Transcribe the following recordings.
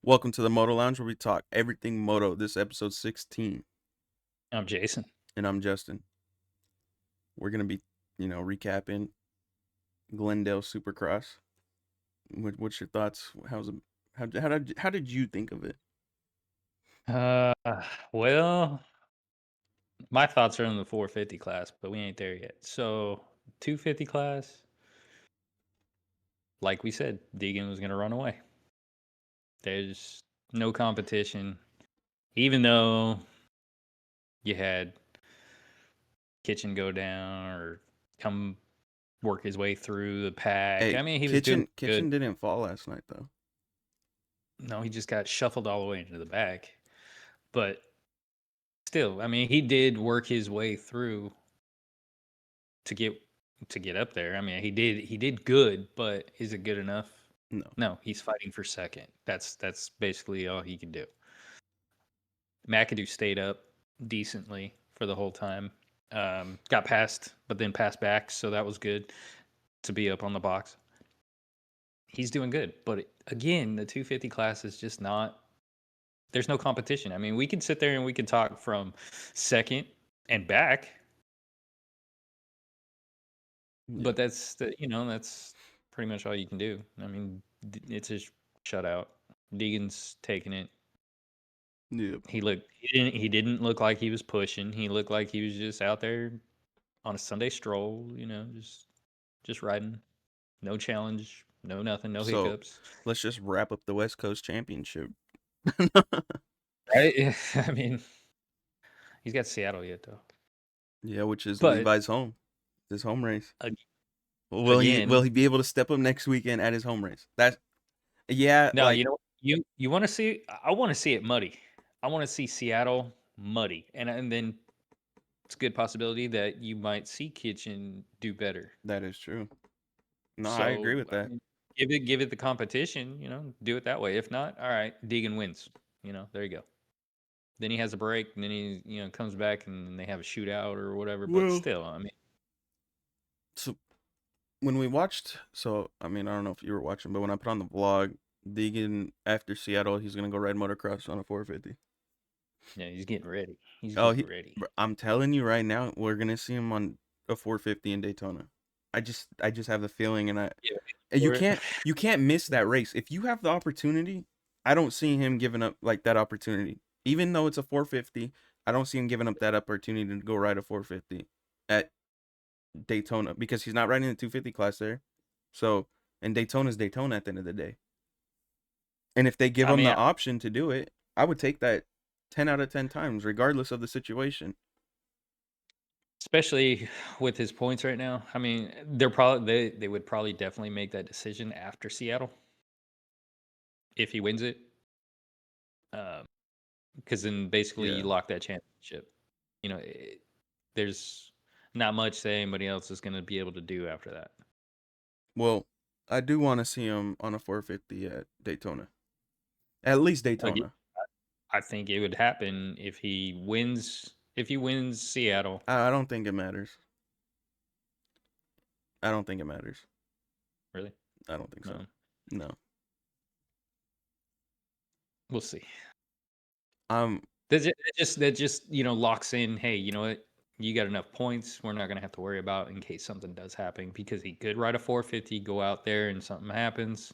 Welcome to the Moto Lounge where we talk everything moto. This episode 16, I'm Jason. and I'm Justin. We're gonna be, recapping Glendale Supercross. What's your thoughts? How did you think of it? Uh, well, my thoughts are in the 450 class, but we ain't there yet. So, 250 class, like we said, Deegan was going to run away. There's no competition, even though you had Kitchen go down or come work his way through the pack. Hey, I mean, he was doing Kitchen good. didn't fall last night though. No, he just got shuffled all the way into the back. But still, I mean, he did work his way through to get up there. I mean, he did good, but is it good enough? No. No, he's fighting for second. That's basically all he can do. McAdoo stayed up decently for the whole time. Got passed, but then passed back, so that was good to be up on the box. He's doing good, but again, the 250 class is just not. There's no competition. I mean, we can sit there and we can talk from second and back, Yeah. but that's pretty much all you can do. I mean, it's a shutout. Deegan's taking it. Yeah. He didn't look like he was pushing. He looked like he was just out there on a Sunday stroll, just riding. No challenge, no nothing, no So hiccups. let's just wrap up the West Coast Championship. Right? I mean, he's got Seattle yet though. Yeah, which is But Levi's home. His home race. ag- Will he again, will he be able to step up next weekend at his home race? Yeah, no, like you want to see I want to see it muddy. I want to see Seattle muddy. And then it's a good possibility that you might see Kitchen do better. that is true. No, I agree So with that. give it the competition, do it that way. If not, all right, Deegan wins. There you go. Then he has a break, and then he comes back and they have a shootout or whatever. But Well, still, I mean, so when we watched, I mean, I don't know if you were watching, but when I put on the vlog, Deegan after Seattle, he's gonna go ride motocross on a 450. yeah, he's getting ready. He's Oh, getting ready. I'm telling you right now, we're gonna see him on a 450 in Daytona. I just have the feeling, and Yeah, you for it. can't miss that race if you have the opportunity. I don't see him giving up like that opportunity, even though it's a 450. I don't see him giving up that opportunity to go ride a 450 at Daytona because he's not riding the 250 class there. So, and Daytona's Daytona at the end of the day. And if they give I him mean, the option to do it, I would take that 10 out of 10 times, regardless of the situation. especially with his points right now. I mean, they would probably definitely make that decision after Seattle if he wins it. Because then basically Yeah. you lock that championship. There's not much that anybody else is going to be able to do after that. Well, I do want to see him on a 450 at Daytona. At least Again, Daytona. I think it would happen if he wins. If he wins Seattle, I don't think it matters. I don't think it matters. really, I don't think so. no, No. we'll see. Um. That just locks in. Hey, you know what? You got enough points. We're not gonna have to worry about in case something does happen because he could ride a 450, go out there, and something happens.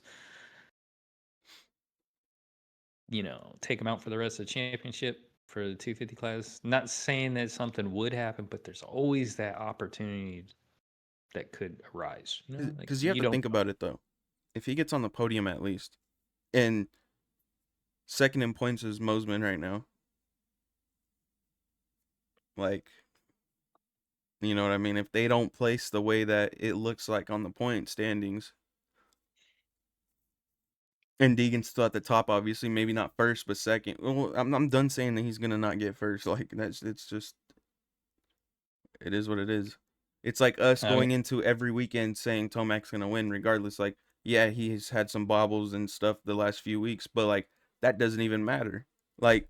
Take him out for the rest of the championship for the 250 class. Not saying that something would happen, but there's always that opportunity that could arise. Like Because you have you to don't think about it though. If he gets on the podium at least, and second in points is Mosman right now. Like, you know what I mean? If they don't place the way that it looks like on the point standings, and Deegan's still at the top, obviously, maybe not first, but second. Well, I'm done saying that he's gonna not get first. Like it's just it is what it is. It's like us I mean, going into every weekend saying Tomac's gonna win, regardless. Like, yeah, he's had some bobbles and stuff the last few weeks, but like that doesn't even matter. Like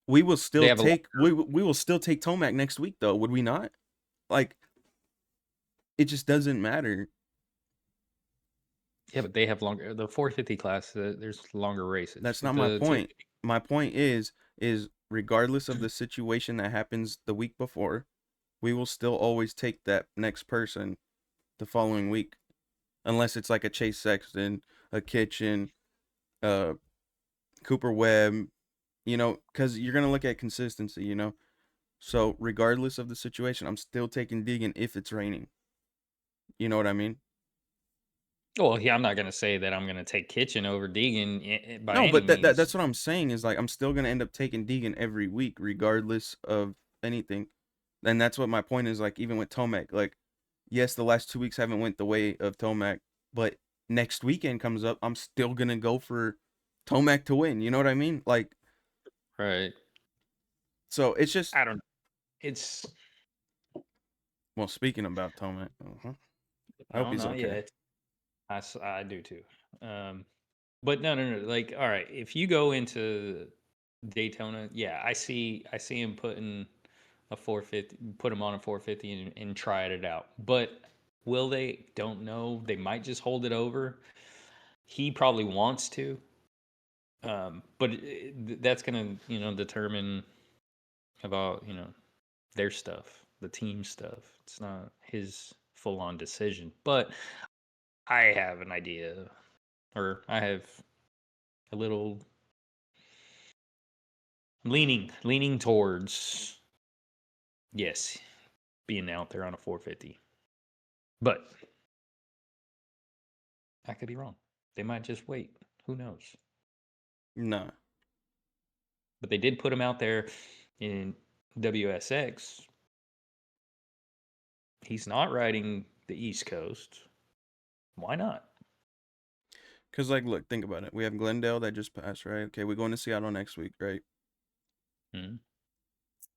we will they still have a lot. take we will still take Tomac next week though, would we not? Like it just doesn't matter. Yeah, but they have longer. The 450 class, there's longer races. That's not With my the point. 250, My point is regardless of the situation that happens the week before, we will still always take that next person the following week, unless it's like a Chase Sexton, a Kitchen, uh, Cooper Webb, because you're gonna look at consistency. So regardless of the situation, I'm still taking Deegan if it's raining. You know what I mean? well, yeah, I'm not gonna say that I'm gonna take Kitchen over Deegan by No, any but means. that's what I'm saying is like I'm still gonna end up taking Deegan every week, regardless of anything. And that's what my point is. Like even with Tomac, like yes, the last 2 weeks haven't went the way of Tomac, but next weekend comes up, I'm still gonna go for Tomac to win. You know what I mean? Like Right. so, it's just I don't know. It's well. Speaking about Tomac, I hope no, he's not okay. yet. I do too. But no, no, no. Like, all right, if you go into Daytona, yeah, I see him putting a 450, put him on a 450 and try it out. But will they? Don't know. They might just hold it over. He probably wants to, but that's gonna determine about their stuff, the team stuff. It's not his full on decision, but I have an idea, or I have a little leaning towards yes, being out there on a 450. But I could be wrong. They might just wait. Who knows? Nah, But they did put him out there in WSX. He's not riding the East Coast. Why not? cause like look, think about it. We have Glendale that just passed, right? Okay, we're going to Seattle next week, right? Mhm.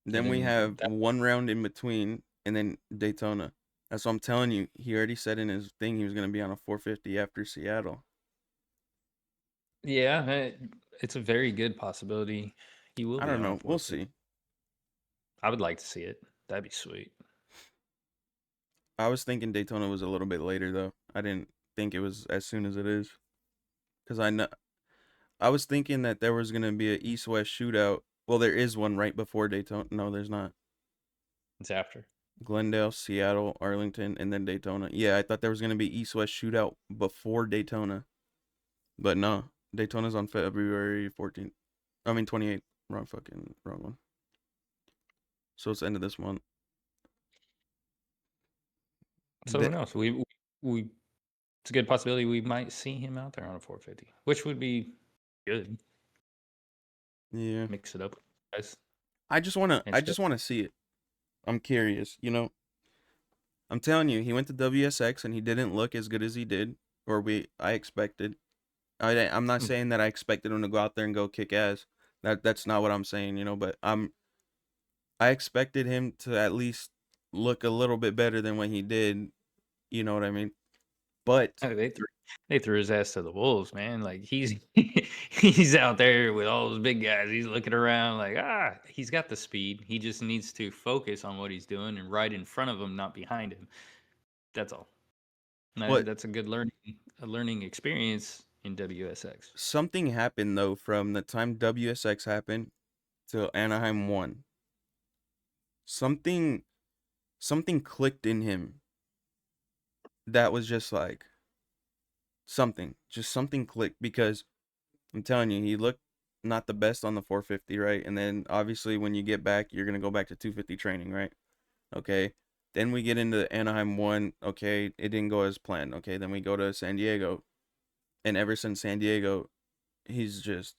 And Then we then have that, one round in between, and then Daytona. That's what I'm telling you. He already said in his thing he was gonna be on a 450 after Seattle. yeah, it's a very good possibility he will I be don't on a know. We'll 450. see. I would like to see it. That'd be sweet. I was thinking Daytona was a little bit later though. I didn't think it was as soon as it is. Cause I know I was thinking that there was gonna be a East-West shootout. Well, there is one right before Daytona. No, there's not. It's after. Glendale, Seattle, Arlington, and then Daytona. Yeah, I thought there was gonna be East-West shootout before Daytona, but no. Daytona's on February 14th. I mean 28th. Wrong one. So it's the end of this month. So who The, knows? We it's a good possibility we might see him out there on a 450, which would be good. yeah. Mix it up, guys. I And show. just wanna see it. I'm curious. I'm telling you, he went to WSX and he didn't look as good as he did, or I expected. I'm not Mm. saying that I expected him to go out there and go kick ass. That's not what I'm saying. But I expected him to at least look a little bit better than what he did. You know what I mean? But Oh, they threw his ass to the wolves, man. Like he's he's out there with all those big guys. He's looking around like he's got the speed. He just needs to focus on what he's doing and right in front of him, not behind him. That's all. And what that's a learning experience in WSX. something happened though from the time WSX happened till Anaheim won. Something something clicked in him that was just like just something clicked because I'm telling you, he looked not the best on the 450, right? And then obviously when you get back, you're gonna go back to 250 training, right? Okay. Then we get into Anaheim 1. Okay, it didn't go as planned. Okay, then we go to San Diego, and ever since San Diego, he's just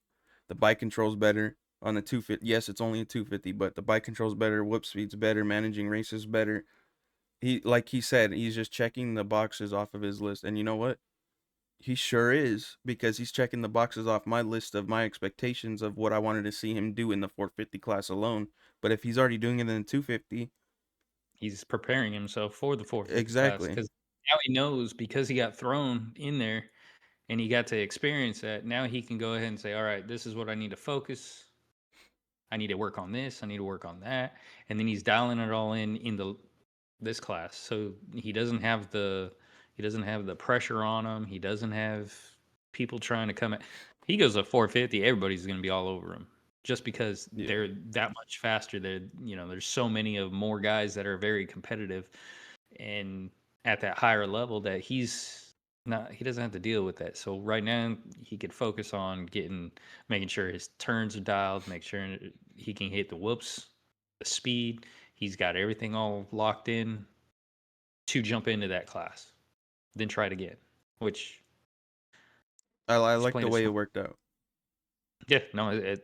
the bike controls better on the 250. Yes, it's only a 250, but the bike controls better, whip speed's better, managing races better. Like he said, he's just checking the boxes off of his list, and you know what? He sure is because he's checking the boxes off my list of my expectations of what I wanted to see him do in the 450 class alone. But if he's already doing it in the 250, He's preparing himself for the 450 class exactly. because now he knows because he got thrown in there and he got to experience that. Now he can go ahead and say, "All right, this is what I need to focus. I need to work on this. I need to work on that." And then he's dialing it all in the this class. So he doesn't have the He doesn't have the pressure on him. He doesn't have people trying to come at. He goes to 450, everybody's going to be all over him just because Yeah. they're that much faster. There's so many of more guys that are very competitive and at that higher level that he doesn't have to deal with that. So right now he could focus on making sure his turns are dialed, make sure he can hit the whoops, the speed. He's got everything all locked in to jump into that class, then try it again, which I he's like playing the it way it smart. worked out, Yeah, no, it's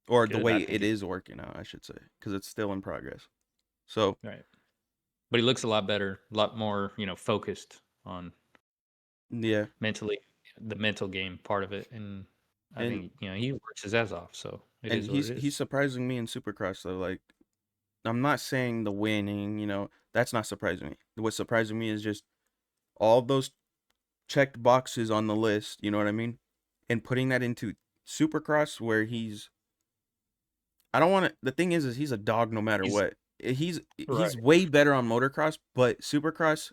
or the good. I way think it it's is working out, I should say, because it's still in progress. So right. But he looks a lot better, a lot more, focused on yeah, mentally, the mental game part of it. And I and think, he works his ass off. So it and is what it he's is. surprising me in Supercross though. Like, I'm not saying the winning, that's not surprising me. What's surprising me is just all those checked boxes on the list, you know what I mean? And putting that into Supercross where I don't want to, the thing is he's a dog no matter He's what. He's right. way better on motocross, but Supercross,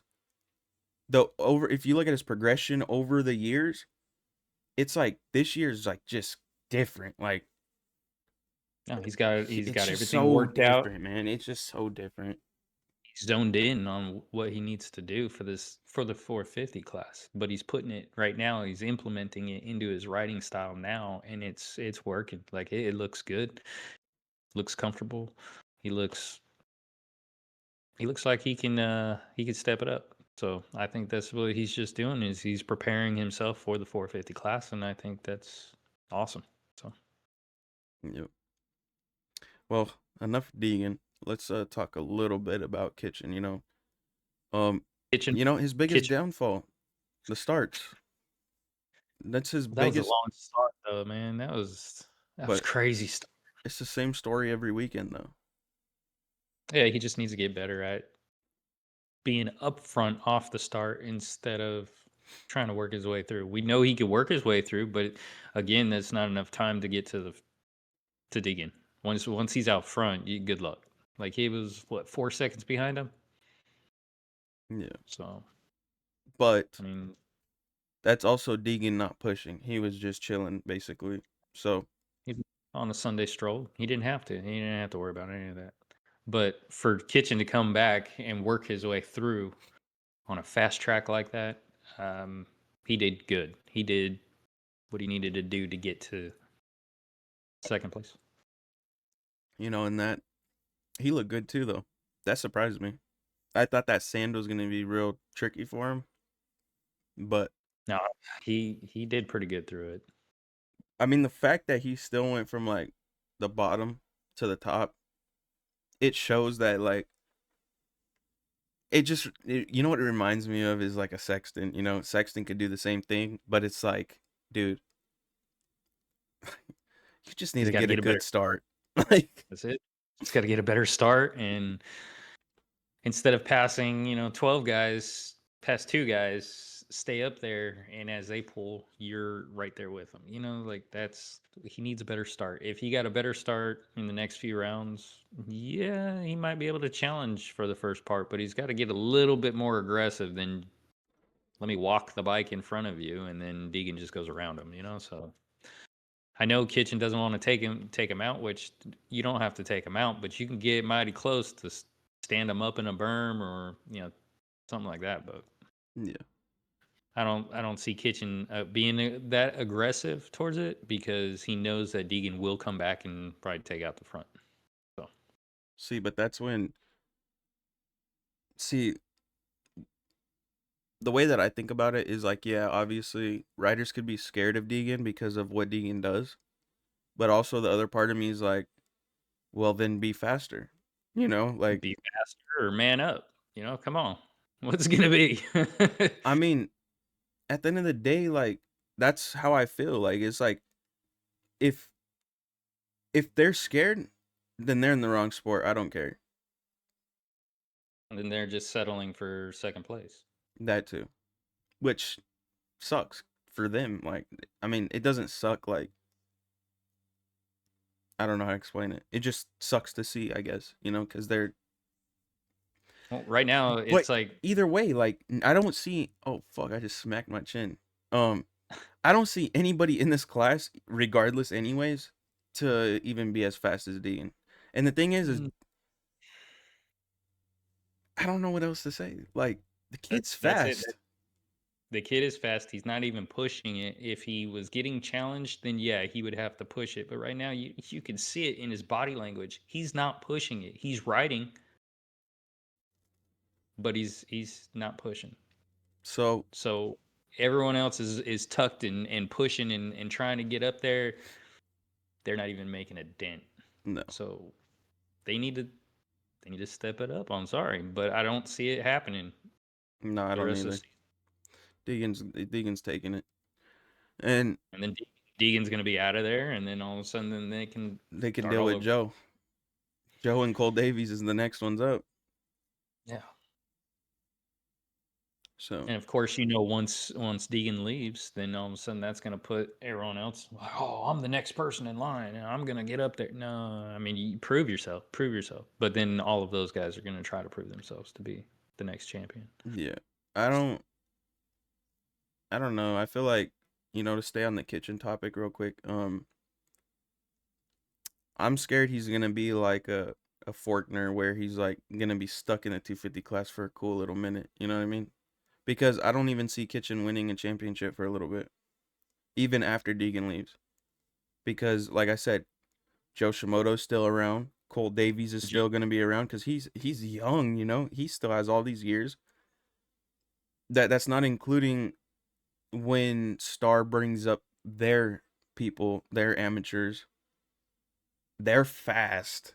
if you look at his progression over the years, it's like this year's like just different. Like, No, he's got it's just everything so worked out. different, man. It's just so different. He's zoned in on what he needs to do for the 450 class, but he's putting it right now. He's implementing it into his riding style now, and it's working. Like it looks good, looks comfortable. He looks he looks like he can step it up. So I think that's what he's just doing is he's preparing himself for the 450 class, and I think that's awesome. So Yep. Well, enough Deegan. Let's talk a little bit about Kitchen. Um, kitchen his biggest kitchen. downfall, the starts. That's his That was a biggest. long start though, man. That was But crazy stuff. it's the same story every weekend, though. Yeah, he just needs to get better at being upfront off the start instead of trying to work his way through. We know he could work his way through, but again, that's not enough time to get to dig in. Once he's out front, good luck. Like he was what 4 seconds behind him. Yeah, So but I mean, that's also Deegan not pushing. He was just chilling, basically. So he on a Sunday stroll, he didn't have to. He didn't have to worry about any of that. But for Kitchen to come back and work his way through on a fast track like that, he did good. He did what he needed to do to get to second place. and that he looked good too, though. That surprised me. I thought that sand was gonna be real tricky for him, but No, he did pretty good through it. I mean, the fact that he still went from like the bottom to the top, it shows that like you know what it reminds me of is like a Sexton. Sexton could do the same thing, but it's like, dude, you just need He's to got to get a get a good better. start. Like, That's it. He's got to get a better start, and instead of passing, 12 guys, pass two guys, stay up there, and as they pull, you're right there with them. Like he needs a better start. If he got a better start in the next few rounds, yeah, he might be able to challenge for the first part, but he's got to get a little bit more aggressive than let me walk the bike in front of you, and then Deegan just goes around him. So. I know Kitchen doesn't want to take him out, which you don't have to take him out, but you can get mighty close to stand him up in a berm or something like that. But yeah. I don't see Kitchen being that aggressive towards it because he knows that Deegan will come back and probably take out the front. So See, but that's when see the way that I think about it is like, yeah, obviously riders could be scared of Deegan because of what Deegan does, but also the other part of me is like, well, then be faster. Like, be faster or man up. Come on, what's it gonna be? I mean, at the end of the day, like that's how I feel. Like it's like if they're scared, then they're in the wrong sport. I don't care. And then they're just settling for second place. That too, which sucks for them. Like, I mean, it doesn't suck. Like, I don't know how to explain it. It just sucks to see, I guess. Because Well, right now But it's like either way, like I don't see. Oh fuck! I just smacked my chin. Um, I don't see anybody in this class, regardless, anyways, to even be as fast as Dean. And the thing is mm, I don't know what else to say. Like the kid's that's it. fast. The kid is fast. He's not even pushing it. If he was getting challenged, then yeah, he would have to push it. But right now, you can see it in his body language. He's not pushing it. He's riding, but he's not pushing. So So everyone else is tucked and pushing and trying to get up there. They're not even making a dent. no, So they need to they need to step it up. I'm sorry, but I don't see it happening no, I for the don't rest of the either. season. Deegan's taking it, and And then Deegan's going to be out of there, and then all of a sudden, then they can they can start deal all with over. Joe. Joe and Cole Davies is the next one's up. Yeah. So And of course, once Deegan leaves, then all of a sudden that's going to put everyone else like, oh, I'm the next person in line, and I'm going to get up there. No, I mean, you prove yourself, prove yourself. But then all of those guys are going to try to prove themselves to be the next champion. yeah, I don't, I don't know. I feel like to stay on the kitchen topic real quick. I'm scared he's gonna be like a Forkner where he's like gonna be stuck in the 250 class for a cool little minute. You know what I mean? Because I don't even see Kitchen winning a championship for a little bit, even after Deegan leaves. Because like I said, Joe Shimoda's still around. Cole Davies is J- still gonna be around because he's young. He still has all these years. That's not including when Star brings up their people, their amateurs. They're fast,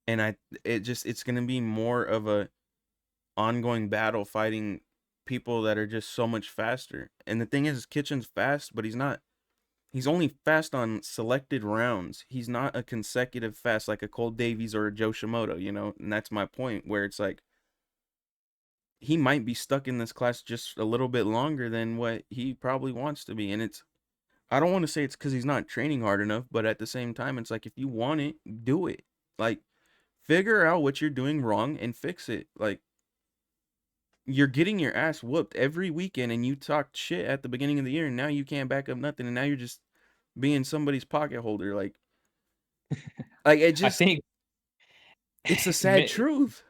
and it's gonna be more of a ongoing battle fighting people that are just so much faster. And the thing is, Kitchen's fast, but he's only fast on selected rounds. He's not a consecutive fast like a Cole Davies or a Joe Shimoda. And that's my point where it's like he might be stuck in this class just a little bit longer than what he probably wants to be. And I don't want to say it's because he's not training hard enough, but at the same time, it's like if you want it, do it. Like figure out what you're doing wrong and fix it. Like you're getting your ass whooped every weekend and you talked shit at the beginning of the year and now you can't back up nothing and now you're just being somebody's pocket holder. Like it I just think it's the sad truth.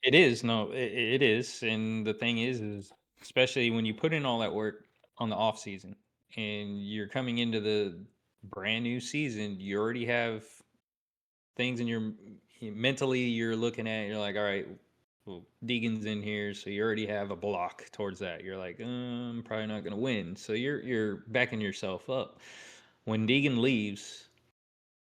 it is. No, it is. And the thing is especially when you put in all that work on the off season and you're coming into the brand new season, you already have things in your mentally you're looking at. You're like, all right, well, Deegan's in here, so you already have a block towards that. You're like, I'm probably not going to win. So you're backing yourself up. When Deegan leaves,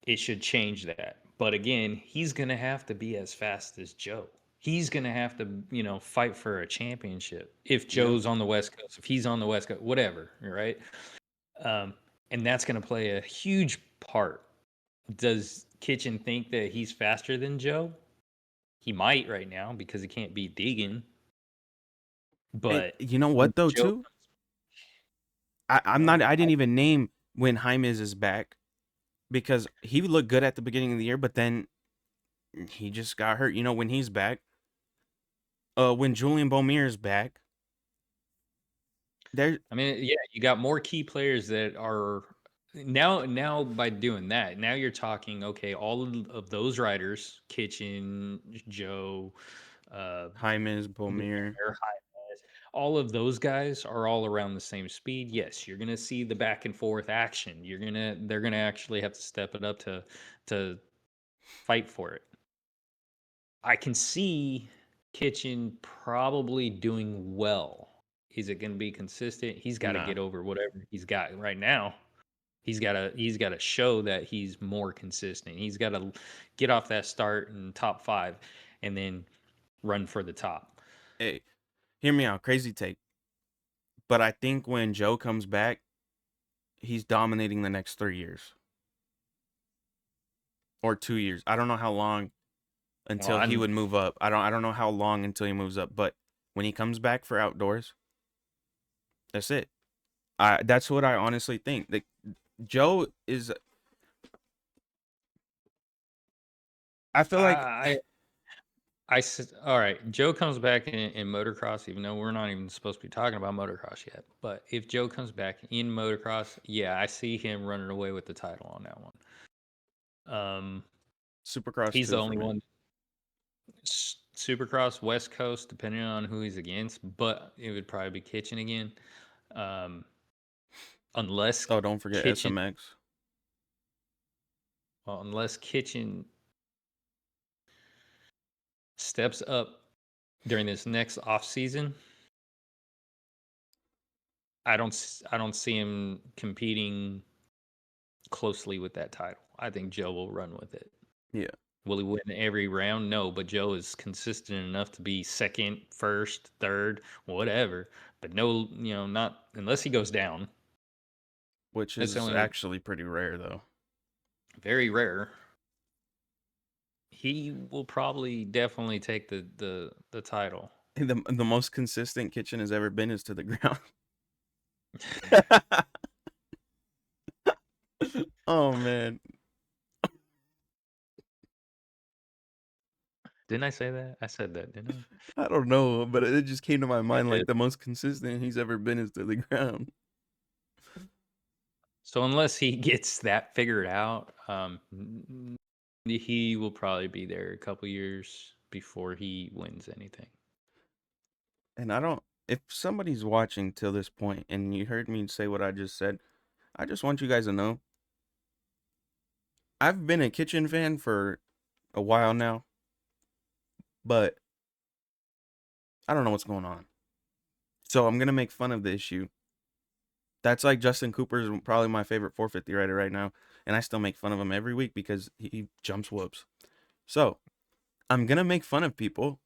it should change that. But again, he's going to have to be as fast as Joe. He's going to have to, fight for a championship. If Yep. Joe's on the West Coast, if he's on the West Coast, whatever, right? Um, and that's going to play a huge part. Does Kitchen think that he's faster than Joe? He might right now because he can't beat Deegan. And But you know when what though Joe, too? I didn't even name when James is back because he looked good at the beginning of the year, but then he just got hurt. When he's back, when Julian Bomir is back, there I mean, yeah, you got more key players that are now by doing that. Now you're talking okay, all of those riders, Kitchen, Joe, uh, James Bomir. all of those guys are all around the same speed. Yes, you're gonna see the back and forth action. They're gonna actually have to step it up to fight for it. I can see Kitchen probably doing well. Is it going to be consistent? He's got to Nah. get over whatever he's got right now. He's got to show that he's more consistent. He's got to get off that start in top 5 and then run for the top. Hey, hear me out. Crazy take. But I think when Joe comes back, he's dominating the next 3 years or 2 years. I don't know how long Well, until he I'm would move up. I don't know how long until he moves up. But when he comes back for outdoors, that's it. That's what I honestly think. Joe is. I feel like I All right. Joe comes back in motocross, even though we're not even supposed to be talking about motocross yet. But if Joe comes back in motocross, yeah, I see him running away with the title on that one. Supercross He's the too for only me. one. Supercross West Coast, depending on who he's against, but it would probably be Kitchen again, um, unless Oh, don't forget Kitchen, SMX. unless Kitchen steps up during this next off season. I don't see him competing closely with that title. I think Joe will run with it. Yeah. Will he win every round? No, but Joe is consistent enough to be second, first, third, whatever. But no, not unless he goes down. Which That's the is only actually pretty rare though. very rare. He will probably definitely take the title. The most consistent Kitchen has ever been is to the ground. Oh man. Didn't I say that? I said that, didn't I don't know, but it just came to my I? I mind like did. the most consistent he's ever been is to the ground. So unless he gets that figured out, he will probably be there a couple years before he wins anything. And I don't, if somebody's watching till this point and you heard me say what I just said, I just want you guys to know I've been a Kitchen fan for a while now, but I don't know what's going on. So I'm going to make fun of the issue. That's like Justin Cooper's probably my favorite 450 rider right now, and I still make fun of him every week because he jumps whoops. So I'm going to make fun of people,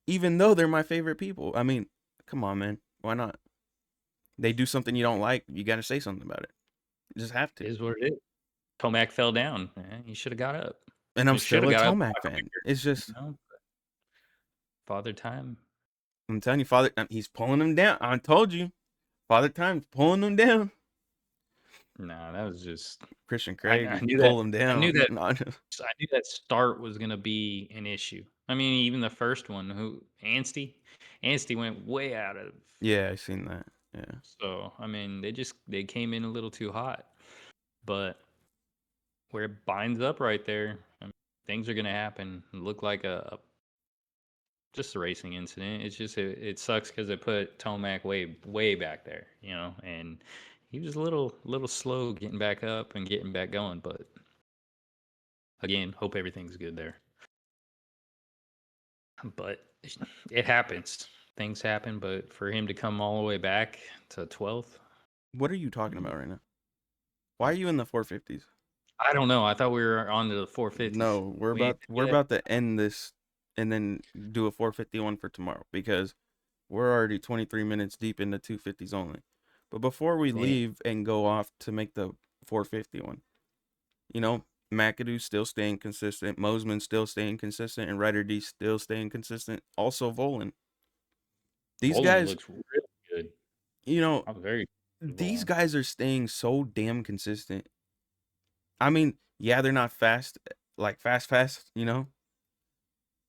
even though they're my favorite people. I mean, come on, man. Why not? They do something you don't like, you got to say something about it. You just have to. It is what it is. Tomac fell down. He should have got up. And I'm He should still have a got up a Tomac lot fan. quicker. It's just, You know, Father Time. I'm telling you, Father, he's pulling him down. I told you, Father Time's pulling him down. Nah, that was just. Christian I Craig knew that. pull him I knew down. that. No, I knew that start was gonna be an issue. I mean, even the first one, Ansty went way out of. yeah, I seen that. Yeah, So I mean, they came in a little too hot, but where it binds up right there, I mean, things are gonna happen. Look like just a racing incident. It's just it sucks because it put Tomac way back there, and he was a little slow getting back up and getting back going. But again, hope everything's good there. But it happens. Things happen, but for him to come all the way back to 12th, what are you talking about right now? Why are you in the 450s? I don't know. I thought we were on to the 450s. No, we're We ain't about there we're yet. about to end this and then do a 451 for tomorrow because we're already 23 minutes deep into 250s only. But before we Damn. leave and go off to make the 451, you know, McAdoo's still staying consistent, Mosman still staying consistent, and Ryder D still staying consistent. Also Volan. These Volan guys, looks really good. you know, I'm very good these Volan. guys are staying so damn consistent. I mean, yeah, they're not fast, like fast,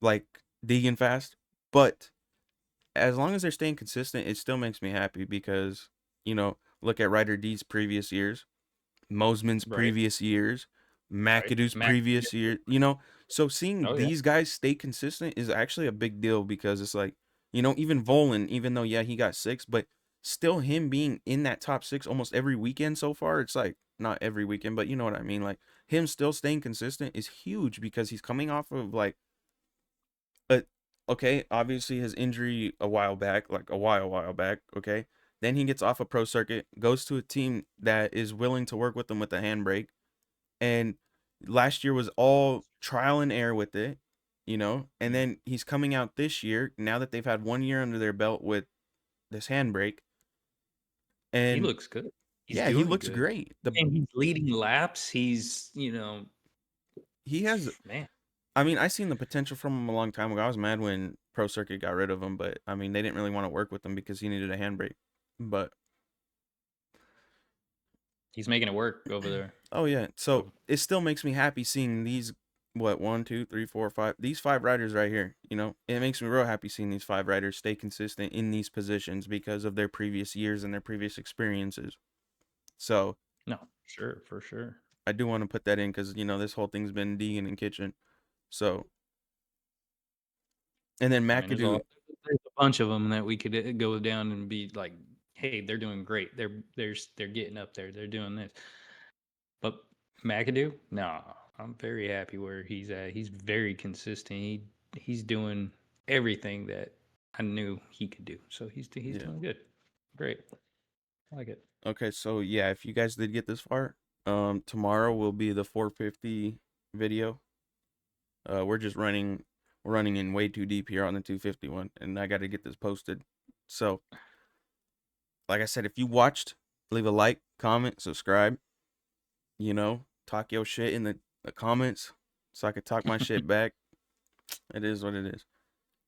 like Deegan fast, but as long as they're staying consistent, it still makes me happy because, look at Ryder D's previous years, Mosman's Right. previous years, Right. McAdoo's Mac. previous year, so seeing Oh yeah. these guys stay consistent is actually a big deal because it's like, even Volan, even though, yeah, he got six, but still him being in that top six almost every weekend so far, it's like, not every weekend, but you know what I mean? Like, him still staying consistent is huge because he's coming off of like, but okay, obviously his injury a while back, like a while back, okay? Then he gets off a pro circuit, goes to a team that is willing to work with him with the handbrake. And last year was all trial and error with it, And Mhm. then he's coming out this year, now that they've had 1 year under their belt with this handbrake. He And looks good. He's yeah, he doing looks good. great. And he's leading laps. He's, He has man, I mean, I seen the potential from him a long time ago. I was mad when Pro Circuit got rid of him, but I mean, they didn't really want to work with him because he needed a handbrake. But he's making it work over there. oh yeah, so So it still makes me happy seeing these what, 1, 2, 3, 4, 5. These 5 riders right here, it makes me real happy seeing these 5 riders stay consistent in these positions because of their previous years and their previous experiences. So No, sure, for sure. I do want to put that in because this whole thing's been Deegan and Kitchen. So and then I mean, McAdoo, there's a bunch of them that we could go down and be like, hey, they're doing great. They're getting up there. They're doing this. But McAdoo, no, I'm very happy where he's at. He's very consistent. He's doing everything that I knew he could do. So he's yeah. doing good. Great. I like it. Okay, so yeah, if you guys did get this far, tomorrow will be the 450 video. We're running in way too deep here on the 251, and I got to get this posted. So, like I said, if you watched, leave a like, comment, subscribe. Talk your shit in the comments so I could talk my shit back. It is what it is.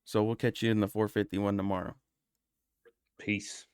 So we'll catch you in the 451 tomorrow. Peace.